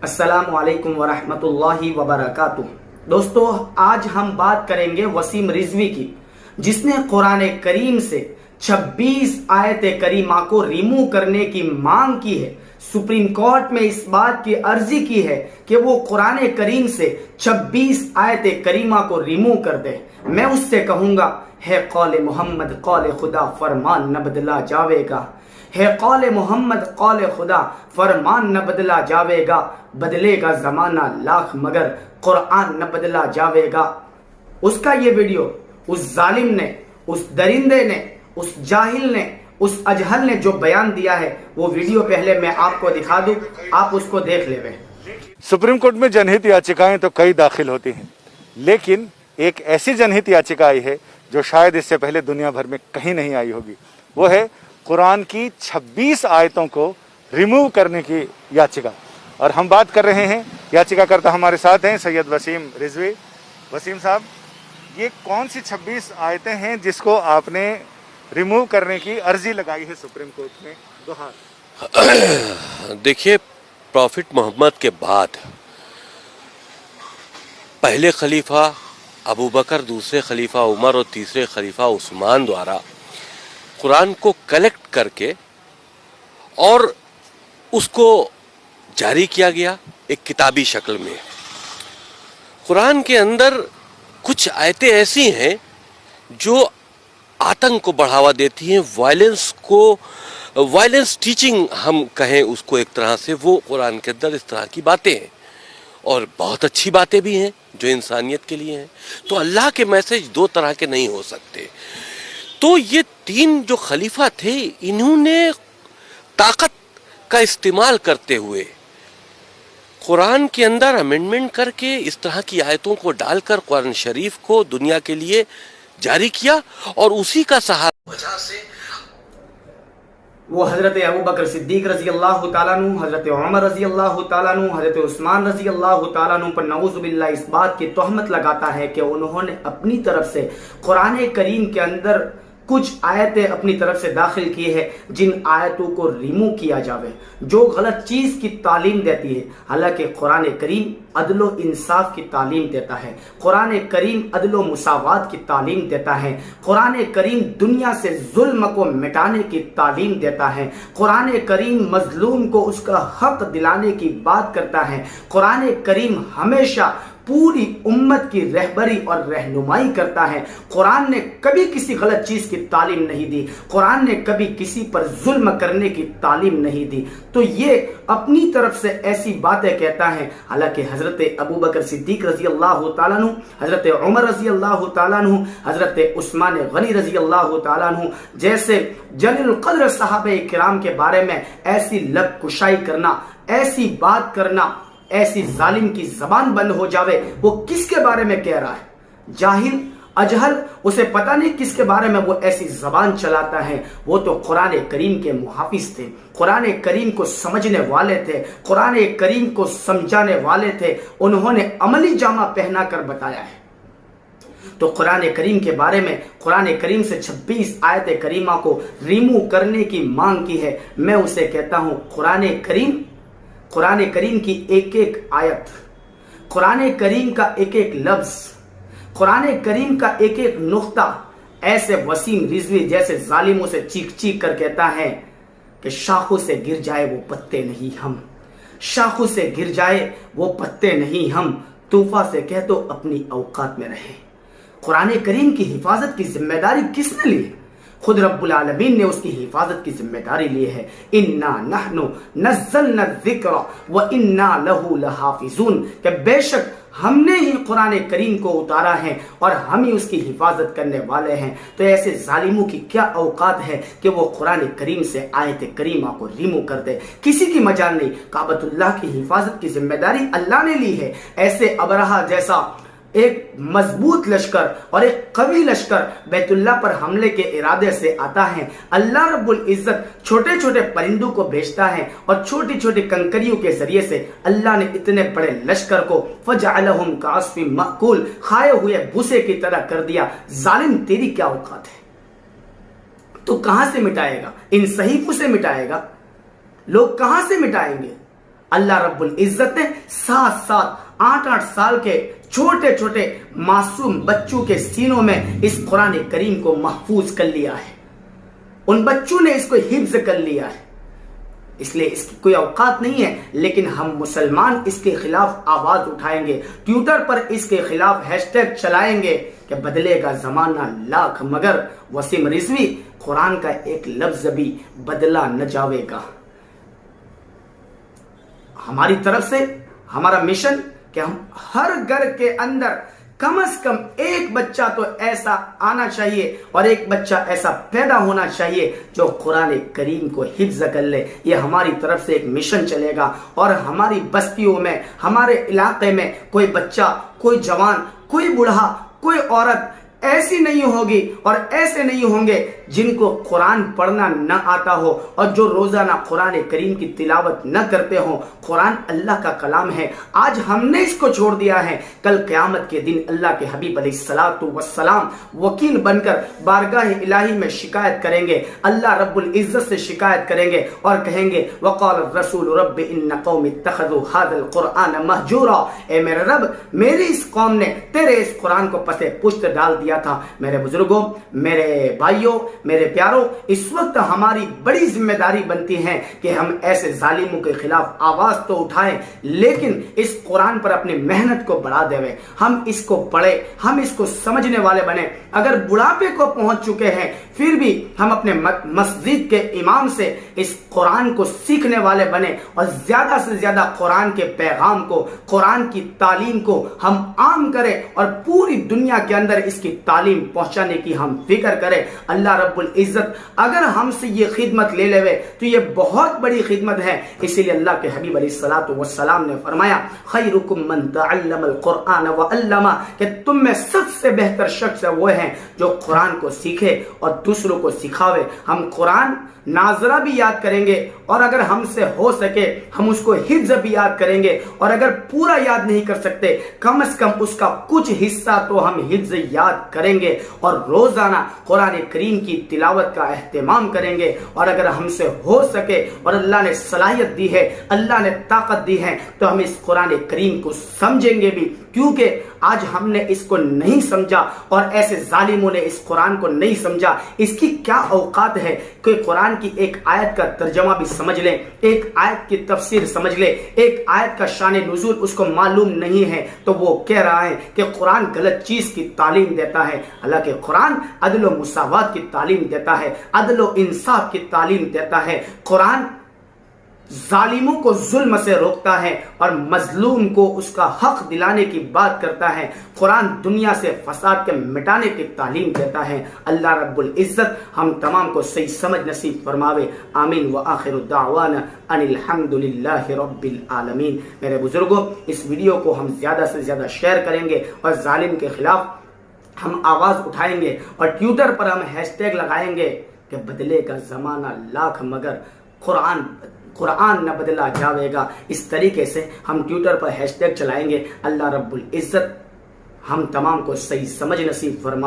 अस्सलामु अलैकुम वरहमतुल्लाहि वबरकातुह। दोस्तों, आज हम बात करेंगे वसीम रिजवी की, जिसने कुरान करीम से 26 आयत करीमा को रिमूव करने की मांग की है। सुप्रीम कोर्ट में इस बात की अर्जी की है कि वो कुरान करीम से 26 आयत करीमा को रिमूव कर दे। मैं उससे कहूंगा, है कौल मोहम्मद कौल खुदा, फरमान न बदला जावेगा। है कौल मोहम्मद कौल खुदा, फरमान न बदला जावेगा। बदलेगा जमाना लाख मगर कुरान न बदला जावेगा। उसका ये वीडियो उस जालिम ने, उस दरिंदे ने, उस जाहिल ने, उस अजहल ने जो बयान दिया है, वो वीडियो पहले मैं आपको दिखा दूं, आप उसको देख लेवे। सुप्रीम कोर्ट में जनहित याचिकाएं तो कई दाखिल होती हैं, लेकिन एक ऐसी जनहित याचिका आई है जो शायद इससे पहले दुनिया भर में कहीं नहीं आई होगी। वो है कुरान की 26 आयतों को रिमूव करने की याचिका। और हम बात कर रहे हैं, याचिकाकर्ता हमारे साथ हैं सैयद वसीम रिजवी। वसीम साहब, ये कौन सी 26 आयतें हैं जिसको आपने रिमूव करने की अर्जी लगाई है सुप्रीम कोर्ट में? देखिए, प्रॉफिट मोहम्मद के बाद पहले खलीफा अबू बकर, दूसरे खलीफा उमर और तीसरे खलीफा उस्मान द्वारा कुरान को कलेक्ट करके और उसको जारी किया गया एक किताबी शक्ल में। कुरान के अंदर कुछ आयतें ऐसी हैं जो आतंक को बढ़ावा देती हैं, वायलेंस टीचिंग हम कहें उसको एक तरह से, वो कुरान के अंदर इस तरह की बातें हैं और बहुत अच्छी बातें भी हैं जो इंसानियत के लिए हैं। तो अल्लाह के मैसेज दो तरह के नहीं हो सकते। तो ये तीन जो खलीफा थे, इन्होंने ताकत का इस्तेमाल करते हुए कुरान के अंदर अमेंडमेंट करके इस तरह की आयतों को डालकर कुरान शरीफ को दुनिया के लिए जारी किया और उसी का सहारा वजह से वो हजरत अबू बकर सिद्दीक रजी अल्लाह तआला अन्हु, हजरत उमर रजी अल्लाह तआला अन्हु, हजरत उस्मान रजी अल्लाह तआला अन्हु पर नऊजुबिल्लाह इस बात की तोहमत लगाता है कि उन्होंने अपनी तरफ से कुरान करीम के अंदर कुछ आयतें अपनी तरफ से दाखिल की है जिन आयतों को रिमूव किया जावे, जो गलत चीज की तालीम देती है। हालांकि कुरान करीम अदलो इंसाफ की तालीम देता है, कुरान करीम अदलो मुसावात की तालीम देता है, कुरान करीम दुनिया से जुल्म को मिटाने की तालीम देता है, कुरान करीम मजलूम को उसका हक दिलाने की बात करता है। कुरान करीम हमेशा पूरी उम्मत की रहबरी और रहनुमाई करता है। कुरान ने कभी किसी गलत चीज की तालीम नहीं दी, कुरान ने कभी किसी पर जुल्म करने की तालीम नहीं दी। तो ये अपनी तरफ से ऐसी बातें कहता है। हालांकि हजरत अबू बकर सिद्दीक रजी अल्लाह तआला अन्हु, हजरत उमर रजी अल्लाह तआला अन्हु, हजरत उस्मान गनी रजी अल्लाह तआला अन्हु जैसे जलील कद्र सहाबे किराम के बारे में ऐसी लब कुशाई करना, ऐसी बात करना, ऐसी जालिम की जबान बंद हो जावे। वो किसके बारे में कह रहा है? जाहिल, अजहल, उसे पता नहीं किसके बारे में वो ऐसी जबान चलाता है। वो तो कुरान करीम के मुहाफिज थे, कुरान करीम को समझने वाले थे, कुरान करीम को समझाने वाले थे। उन्होंने अमली जामा पहना कर बताया है। तो कुरान करीम के बारे में, कुरान करीम से 26 आयत करीमा को रिमूव करने की मांग की है। मैं उसे कहता हूं, कुरान करीम की एक एक आयत, कुरान करीम का एक एक लफ्ज, कुरान करीम का एक एक नुक्ता ऐसे वसीम रिजवी जैसे जालिमों से चीख चीख कर कहता है कि शाखों से गिर जाए वो पत्ते नहीं हम, शाखों से गिर जाए वो पत्ते नहीं हम, तूफा से कह दो अपनी औकात में रहे। कुरान करीम की हिफाजत की जिम्मेदारी किसने ली? खुद रब्बुल आलमीन ने उसकी हिफाजत की जिम्मेदारी ली है। इन्ना नहनु नज़्ज़लना ज़िक्र व इन्ना लहू लहाफिज़ून, कि बेशक हमने ही कुरान करीम को उतारा है और हम ही उसकी हिफाजत करने वाले हैं। तो ऐसे जालिमों की क्या औकात है कि वो कुरान करीम से आयत करीमा को रिमूव कर दे। किसी की मजाल नहीं, काबतुल्लाह की हिफाजत की जिम्मेदारी अल्लाह ने ली है। ऐसे अबरहा जैसा एक मजबूत लश्कर और एक कवी लश्कर बैतुल्लाह पर हमले के इरादे से आता है। अल्लाह रब्बुल इज्जत छोटे छोटे परिंदों को भेजता है और छोटी छोटी कंकरियों के जरिए से अल्लाह ने इतने बड़े लश्कर को फजअलहुम कास्फिन माकूल, खाए हुए भूसे की तरह कर दिया। जालिम, तेरी क्या औकात है? तो कहां से मिटाएगा? इन सहीफों से मिटाएगा? लोग कहां से मिटाएंगे? अल्लाह रब्बुल इज्जत ने 7-7, 8-8 साल के छोटे छोटे मासूम बच्चों के सीनों में इस कुरान करीम को महफूज कर लिया है। उन बच्चों ने इसको हिफ्ज कर लिया है, इसलिए इसकी कोई औकात नहीं है। लेकिन हम मुसलमान इसके खिलाफ आवाज उठाएंगे, ट्विटर पर इसके खिलाफ हैशटैग चलाएंगे कि बदलेगा जमाना लाख मगर वसीम रिजवी कुरान का एक लफ्ज भी बदला न जाएगा। हमारी तरफ से हमारा मिशन कि हम हर घर के अंदर कम से कम एक बच्चा तो ऐसा आना चाहिए और एक बच्चा ऐसा पैदा होना चाहिए जो कुरान करीम को हिफ्ज कर ले। ये हमारी तरफ से एक मिशन चलेगा और हमारी बस्तियों में, हमारे इलाके में कोई बच्चा, कोई जवान, कोई बूढ़ा, कोई औरत ऐसी नहीं होगी और ऐसे नहीं होंगे जिनको कुरान पढ़ना न आता हो और जो रोजाना कुरान करीम की तिलावत न करते हो। कुरान अल्लाह का कलाम है, आज हमने इसको छोड़ दिया है, कल क़यामत के दिन अल्लाह के हबीब अलैहिस्सलातु वस्सलाम वकील बनकर बारगाह इलाही में शिकायत करेंगे, अल्लाह रब्बुल इज्जत से शिकायत करेंगे और कहेंगे वक़ाल रसूल रब्बि इन्न कौमी इत्तखज़ू हाज़ल कुरआन महजूरा। ए मेरे रब, मेरी इस कौम ने तेरे इस कुरान को पसे पुश्त डाल दिया था। मेरे बुजुर्गों, मेरे भाइयों, मेरे प्यारों, इस वक्त हमारी बड़ी जिम्मेदारी बनती है कि हम ऐसे जालिमों के खिलाफ आवाज तो उठाएं, लेकिन इस कुरान पर अपनी मेहनत को बढ़ा देवे, हम इसको पढ़े, हम इसको समझने वाले बने। अगर बुढ़ापे को पहुंच चुके हैं फिर भी हम अपने मस्जिद के इमाम से इस कुरान को सीखने वाले बने और ज्यादा से ज्यादा कुरान के पैगाम को, कुरान की तालीम को हम आम करें और पूरी दुनिया के अंदर इसकी तालीम पहुंचाने की हम फिक्र करें। अल्लाह रब्बुल इज्जत अगर हमसे ये खिदमत ले लेवे तो ये बहुत बड़ी खिदमत है। इसीलिए अल्लाह के हबीब अलैहिस्सलातु वस्सलाम ने फरमाया खैरुकुम मन तअल्लमल कुरआन व अल्लमा, कि तुम में सबसे बेहतर शख्स वो है जो कुरान को सीखे और दूसरों को सिखावे। हम कुरान नाजरा भी याद करेंगे और अगर हमसे हो सके हम उसको हिफ्ज भी याद करेंगे और अगर पूरा याद नहीं कर सकते कम से कम उसका कुछ हिस्सा तो हम हिफ्ज याद करेंगे और रोजाना कुरान करीम की तिलावत का एहतमाम करेंगे। और अगर हमसे हो सके और अल्लाह ने सलाहियत दी है, अल्लाह ने ताकत दी है, तो हम इस कुरान करीम को समझेंगे भी, क्योंकि आज हमने इसको नहीं समझा और ऐसे जालिमों ने इस कुरान को नहीं समझा। इसकी क्या औकात है कि कुरान की एक आयत का तर्जमा भी समझ ले, एक आयत की तफसीर समझ ले, एक आयत का शान नुज़ूल उसको मालूम नहीं है तो वो कह रहा है कि कुरान गलत चीज की तालीम देता है। हालांकि कुरान अदल व मुसावात की तालीम देता है, अदल व इंसाफ की तालीम देता है। कुरान जालिमों को जुल्म से रोकता है और मजलूम को उसका हक दिलाने की बात करता है। कुरान दुनिया से फसाद के मिटाने की तालीम देता है। अल्लाह रब्बुल इज्जत हम तमाम को सही समझ नसीब फरमावे। आमीन व आखिरु दावाना अनिल हम्दुलिल्लाहि रब्बिल आलमीन। मेरे बुजुर्गों, इस वीडियो को हम ज्यादा से ज्यादा शेयर करेंगे और जालिम के खिलाफ हम आवाज उठाएंगे और ट्विटर पर हम हैशटैग लगाएंगे कि बदलेगा जमाना लाख मगर कुरान न बदला जाएगा। इस तरीके से हम ट्विटर पर हैशटैग चलाएंगे। अल्लाह रब्बुल इज्जत हम तमाम को सही समझ नसीब फरमा।